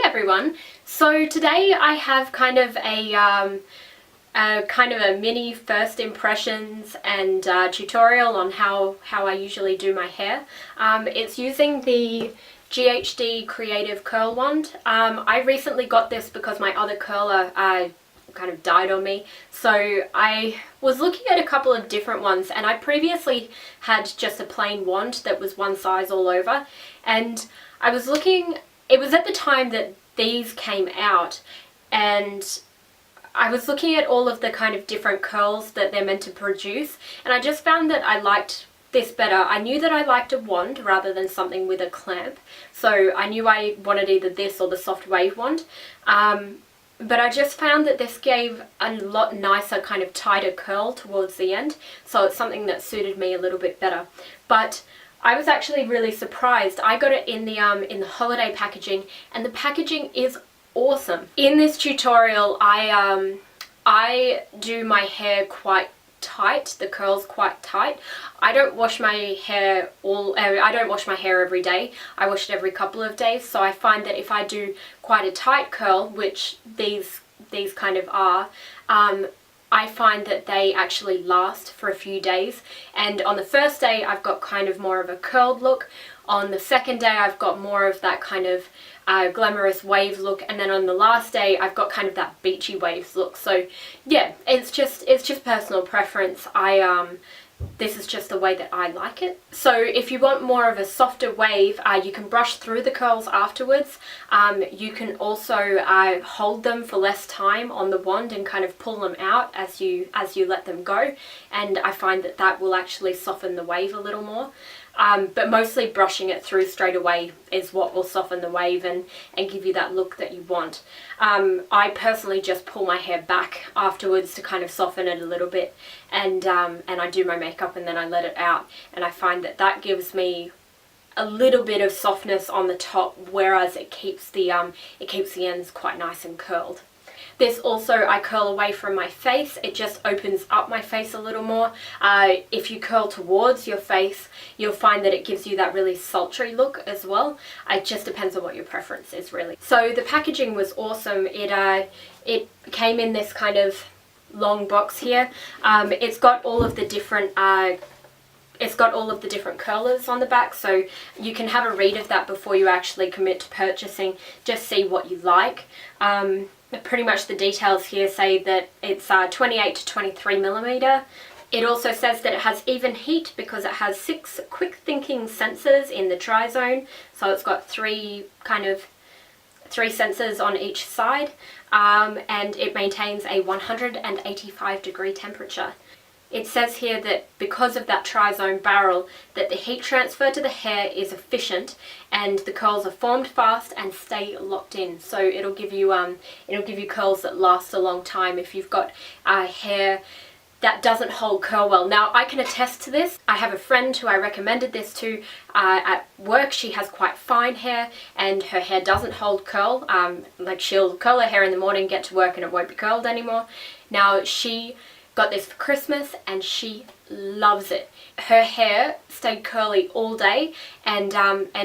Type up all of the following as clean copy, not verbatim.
everyone. So today I have kind of a mini first impressions and tutorial on how I usually do my hair. It's using the GHD Creative Curl Wand. I recently got this because my other curler kind of died on me, so I was looking at a couple of different ones, and I previously had just a plain wand that was one size all over, and I was looking, it was at the time that these came out, and I was looking at all of the kind of different curls that they're meant to produce, and I just found that I liked this better. I knew that I liked a wand rather than something with a clamp, so I knew I wanted either this or the soft wave wand. But I just found that this gave a lot nicer, kind of tighter curl towards the end, so it's something that suited me a little bit better. But I was actually really surprised. I got it in the holiday packaging, and the packaging is awesome. In this tutorial, I do my hair quite tight, the curls quite tight. I don't wash my hair every day. I wash it every couple of days, so I find that if I do quite a tight curl, which these kind of are, I find that they actually last for a few days. And on the first day I've got kind of more of a curled look. On the second day I've got more of that kind of glamorous wave look, and then on the last day I've got kind of that beachy waves look. So yeah, it's just personal preference. This is just the way that I like it. So if you want more of a softer wave, you can brush through the curls afterwards. You can also hold them for less time on the wand and kind of pull them out as you let them go, and I find that that will actually soften the wave a little more. But mostly brushing it through straight away is what will soften the wave and give you that look that you want. I personally just pull my hair back afterwards to kind of soften it a little bit, and I do my makeup and then I let it out, and I find that that gives me a little bit of softness on the top, whereas it keeps the ends quite nice and curled. This also, I curl away from my face. It just opens up my face a little more. If you curl towards your face, you'll find that it gives you that really sultry look as well. It just depends on what your preference is, really. So the packaging was awesome. It came in this kind of long box here. It's got all of the different curlers on the back, so you can have a read of that before you actually commit to purchasing. Just see what you like. Pretty much the details here say that it's 28 to 23 millimeter. It also says that it has even heat because it has 6 quick thinking sensors in the tri-zone, so it's got three sensors on each side, and it maintains a 185-degree temperature. It says here that because of that tri-zone barrel, that the heat transfer to the hair is efficient and the curls are formed fast and stay locked in. So it'll give you curls that last a long time if you've got hair that doesn't hold curl well. Now, I can attest to this. I have a friend who I recommended this to at work. She has quite fine hair and her hair doesn't hold curl. Like, she'll curl her hair in the morning, get to work, and it won't be curled anymore. Now, she got this for Christmas and she loves it. Her hair stayed curly all day, and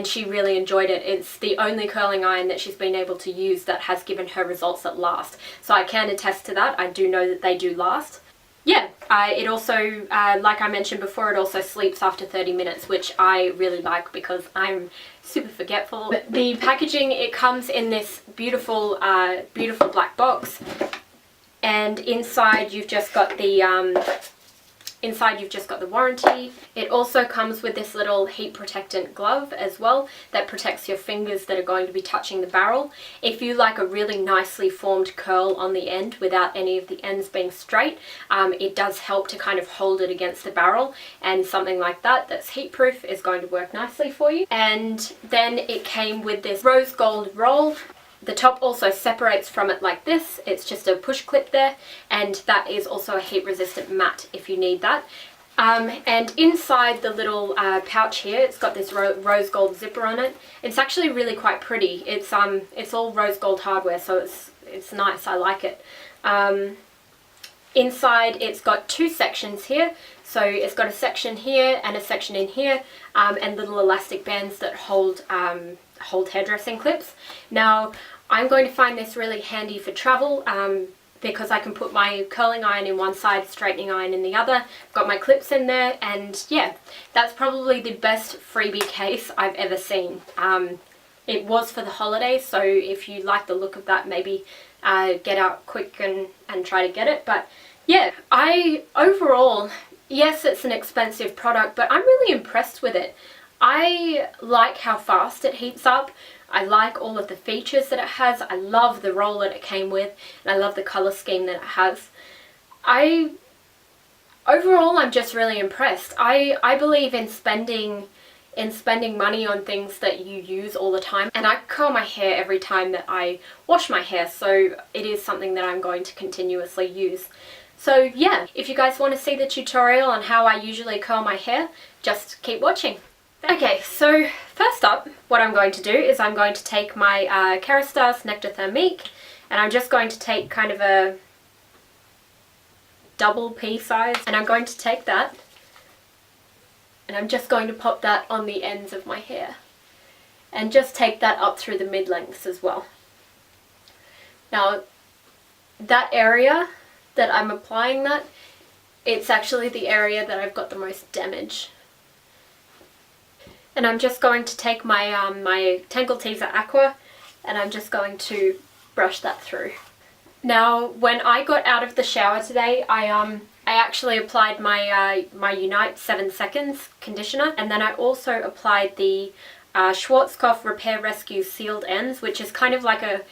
she really enjoyed it. It's the only curling iron that she's been able to use that has given her results that last. So I can attest to that. I do know that they do last. Yeah, it also, like I mentioned before, it also sleeps after 30 minutes, which I really like because I'm super forgetful. The packaging, it comes in this beautiful, beautiful black box. And inside you've just got the warranty. It also comes with this little heat protectant glove as well that protects your fingers that are going to be touching the barrel. If you like a really nicely formed curl on the end without any of the ends being straight, it does help to kind of hold it against the barrel, and something like that that's heat proof is going to work nicely for you. And then it came with this rose gold roll. The top also separates from it like this. It's just a push clip there, and that is also a heat resistant mat if you need that. And inside the little pouch here, it's got this rose gold zipper on it. It's actually really quite pretty. It's all rose gold hardware, so it's nice. I like it. Inside it's got 2 sections here. So it's got a section here and a section in here, and little elastic bands that hold hairdressing clips. Now, I'm going to find this really handy for travel because I can put my curling iron in one side, straightening iron in the other. I've got my clips in there, and yeah, that's probably the best freebie case I've ever seen. It was for the holidays, so if you like the look of that, maybe get out quick and try to get it. But yeah, overall, yes, it's an expensive product, but I'm really impressed with it. I like how fast it heats up. I like all of the features that it has. I love the roll that it came with, and I love the color scheme that it has. Overall, I'm just really impressed. I believe in spending money on things that you use all the time, and I curl my hair every time that I wash my hair, so it is something that I'm going to continuously use. So yeah, if you guys want to see the tutorial on how I usually curl my hair, just keep watching. Okay, so first up, what I'm going to do is I'm going to take my Kerastase nectar thermique, and I'm just going to take kind of a double pea size, and I'm going to take that, and I'm just going to pop that on the ends of my hair, and just take that up through the mid-lengths as well. Now, that area that I'm applying that, it's actually the area that I've got the most damage. And I'm just going to take my my Tangle Teezer Aqua, and I'm just going to brush that through. Now, when I got out of the shower today, I actually applied my my Unite 7 Seconds conditioner, and then I also applied the Schwartzkopf Repair Rescue Sealed Ends, which is kind of like a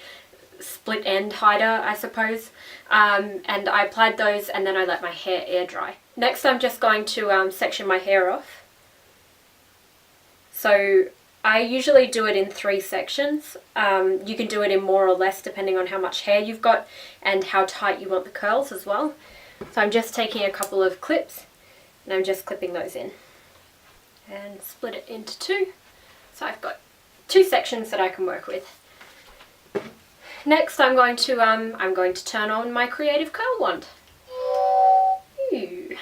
split end hider, I suppose. And I applied those, and then I let my hair air dry. Next, I'm just going to section my hair off. So I usually do it in 3 sections. You can do it in more or less depending on how much hair you've got and how tight you want the curls as well. So I'm just taking a couple of clips, and I'm just clipping those in and split it into 2. So I've got 2 sections that I can work with. Next, I'm going to turn on my Creative Curl Wand. Ooh.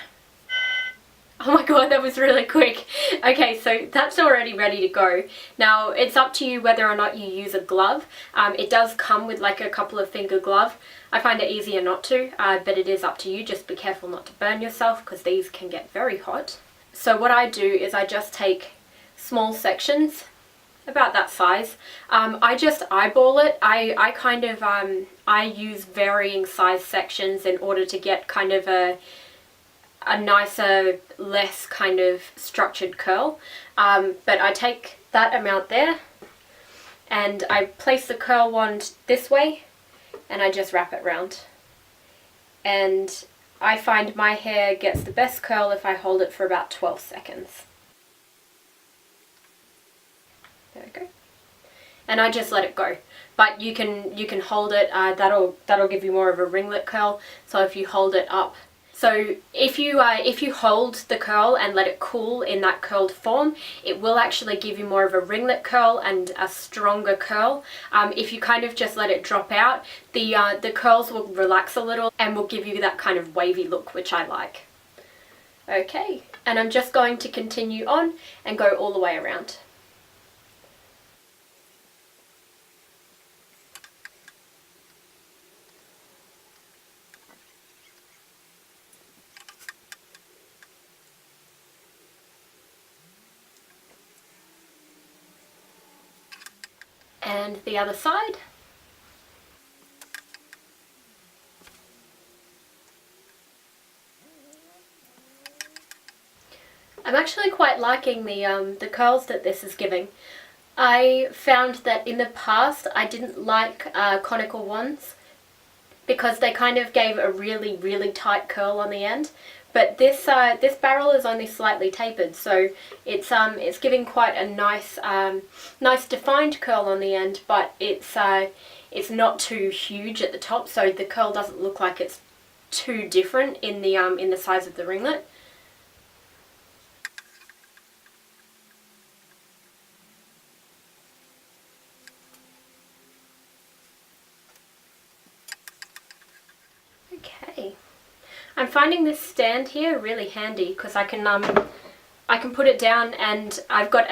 Oh my god, that was really quick. Okay, so that's already ready to go. Now, it's up to you whether or not you use a glove. It does come with like a couple of finger glove. I find it easier not to, but it is up to you. Just be careful not to burn yourself, because these can get very hot. So what I do is I just take small sections, about that size. I just eyeball it. I use varying size sections in order to get kind of a nicer, less kind of structured curl. But I take that amount there, and I place the curl wand this way, and I just wrap it round. And I find my hair gets the best curl if I hold it for about 12 seconds. There we go. And I just let it go. But you can hold it, that'll give you more of a ringlet curl. So if you hold it up, so if you hold the curl and let it cool in that curled form, it will actually give you more of a ringlet curl and a stronger curl. If you kind of just let it drop out, the curls will relax a little and will give you that kind of wavy look, which I like. Okay, and I'm just going to continue on and go all the way around. And the other side. I'm actually quite liking the curls that this is giving. I found that in the past I didn't like conical wands because they kind of gave a really, really tight curl on the end. But this barrel is only slightly tapered, so it's giving quite a nice nice defined curl on the end, but it's not too huge at the top, so the curl doesn't look like it's too different in the size of the ringlet. Okay. I'm finding this stand here really handy because I can I can put it down, and I've got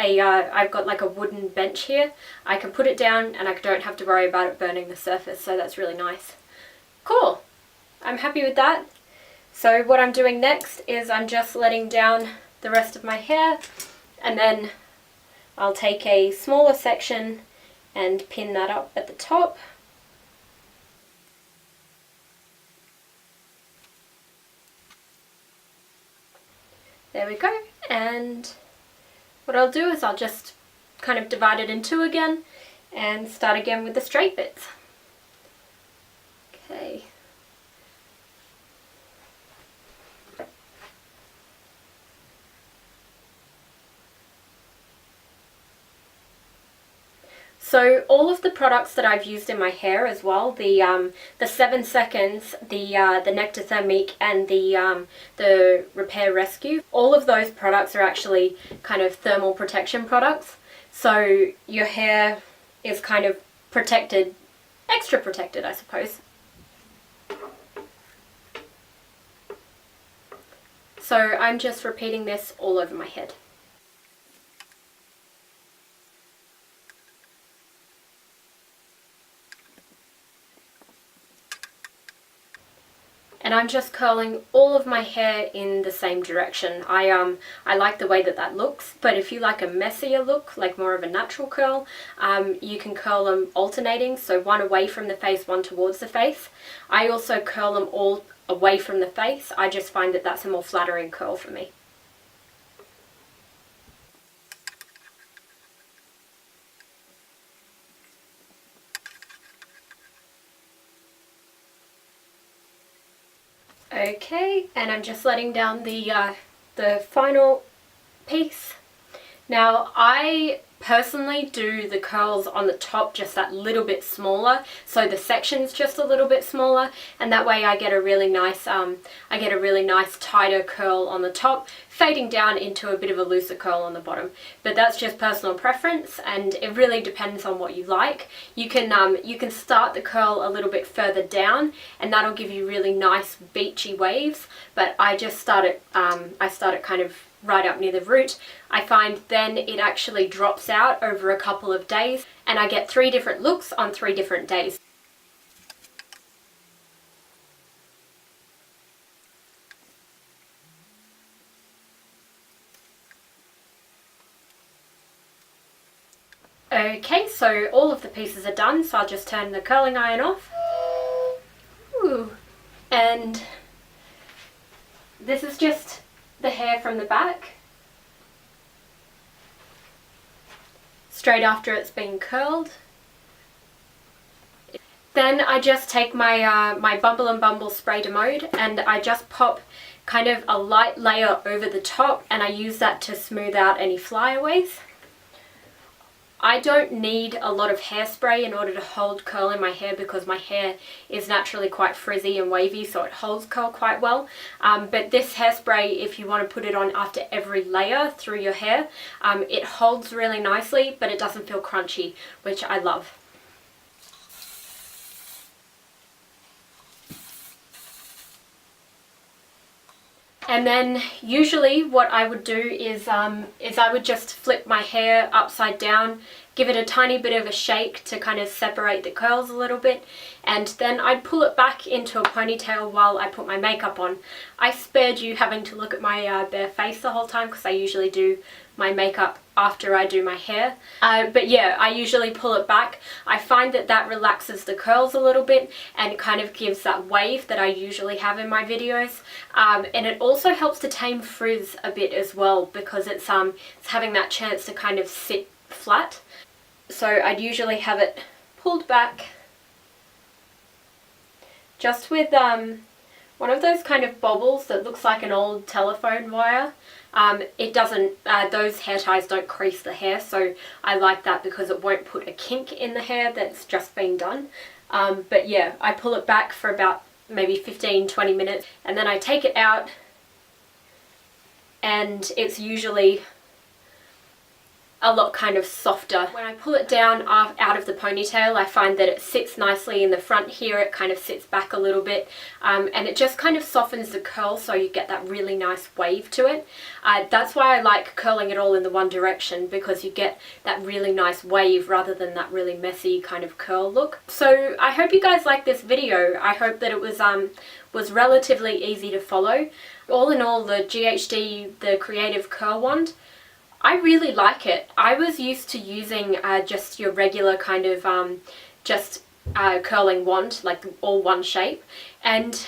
like a wooden bench here. I can put it down and I don't have to worry about it burning the surface, so that's really nice. Cool. I'm happy with that. So what I'm doing next is I'm just letting down the rest of my hair, and then I'll take a smaller section and pin that up at the top. There we go. And what I'll do is I'll just kind of divide it in two again and start again with the straight bits. Okay. So all of the products that I've used in my hair as well, the 7 seconds, the nectar thermique, and the repair rescue, all of those products are actually kind of thermal protection products. So your hair is kind of protected, extra protected, I suppose. So I'm just repeating this all over my head. And I'm just curling all of my hair in the same direction. I like the way that looks, but if you like a messier look, like more of a natural curl, you can curl them alternating, so one away from the face, one towards the face. I also curl them all away from the face. I just find that that's a more flattering curl for me. Okay, and I'm just letting down the final piece. Now, I personally do the curls on the top just that little bit smaller, so the section's just a little bit smaller, and that way I get a really nice tighter curl on the top, fading down into a bit of a looser curl on the bottom. But that's just personal preference, and it really depends on what you like. You can start the curl a little bit further down, and that'll give you really nice beachy waves. But I just start it kind of right up near the root. I find then it actually drops out over a couple of days, and I get 3 different looks on 3 different days. Okay, so all of the pieces are done, so I'll just turn the curling iron off. Ooh. And this is just the hair from the back, straight after it's been curled. Then I just take my my Bumble spray de mode, and I just pop kind of a light layer over the top, and I use that to smooth out any flyaways. I don't need a lot of hairspray in order to hold curl in my hair, because my hair is naturally quite frizzy and wavy, so it holds curl quite well. But this hairspray, if you want to put it on after every layer through your hair, it holds really nicely, but it doesn't feel crunchy, which I love. And then usually what I would do is I would just flip my hair upside down, give it a tiny bit of a shake to kind of separate the curls a little bit, and then I'd pull it back into a ponytail while I put my makeup on. I spared you having to look at my bare face the whole time, because I usually do my makeup after I do my hair. But yeah, I usually pull it back. I find that relaxes the curls a little bit and kind of gives that wave that I usually have in my videos. And it also helps to tame frizz a bit as well, because it's having that chance to kind of sit flat. So I'd usually have it pulled back just with one of those kind of bobbles that looks like an old telephone wire. It doesn't, those hair ties don't crease the hair, so I like that because it won't put a kink in the hair that's just been done. But yeah, I pull it back for about maybe 15-20 minutes, and then I take it out, and it's usually a lot kind of softer. When I pull it down out of the ponytail, I find that it sits nicely in the front here. It kind of sits back a little bit, and it just kind of softens the curl, so you get that really nice wave to it. That's why I like curling it all in the one direction, because you get that really nice wave rather than that really messy kind of curl look. So I hope you guys like this video. I hope that it was relatively easy to follow. All in all, the GHD, the Creative Curl Wand, I really like it. I was used to using just your regular kind of curling wand, like all one shape, and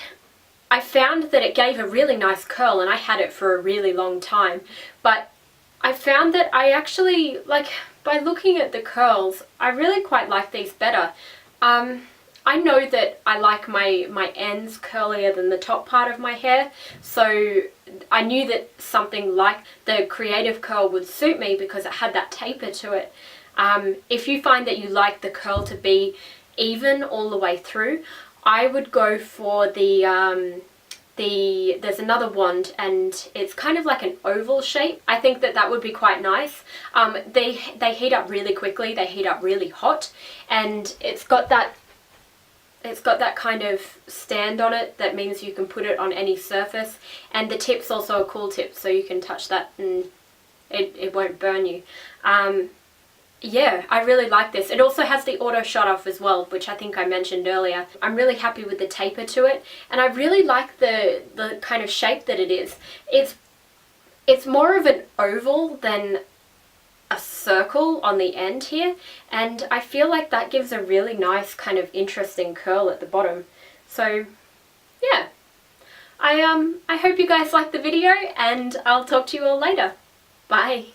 I found that it gave a really nice curl, and I had it for a really long time. But I found that I actually, like, by looking at the curls, I really quite like these better. I know that I like my ends curlier than the top part of my hair, so I knew that something like the Creative Curl would suit me because it had that taper to it. If you find that you like the curl to be even all the way through, I would go for there's another wand, and it's kind of like an oval shape. I think that would be quite nice. They heat up really quickly, they heat up really hot, and it's got that kind of stand on it that means you can put it on any surface, and the tip's also a cool tip, so you can touch that and it won't burn you. Yeah, I really like this. It also has the auto shut off as well, which I think I mentioned earlier. I'm really happy with the taper to it, and I really like the kind of shape that it is. It's more of an oval than a circle on the end here, and I feel like that gives a really nice kind of interesting curl at the bottom. So yeah, I hope you guys liked the video, and I'll talk to you all later. Bye.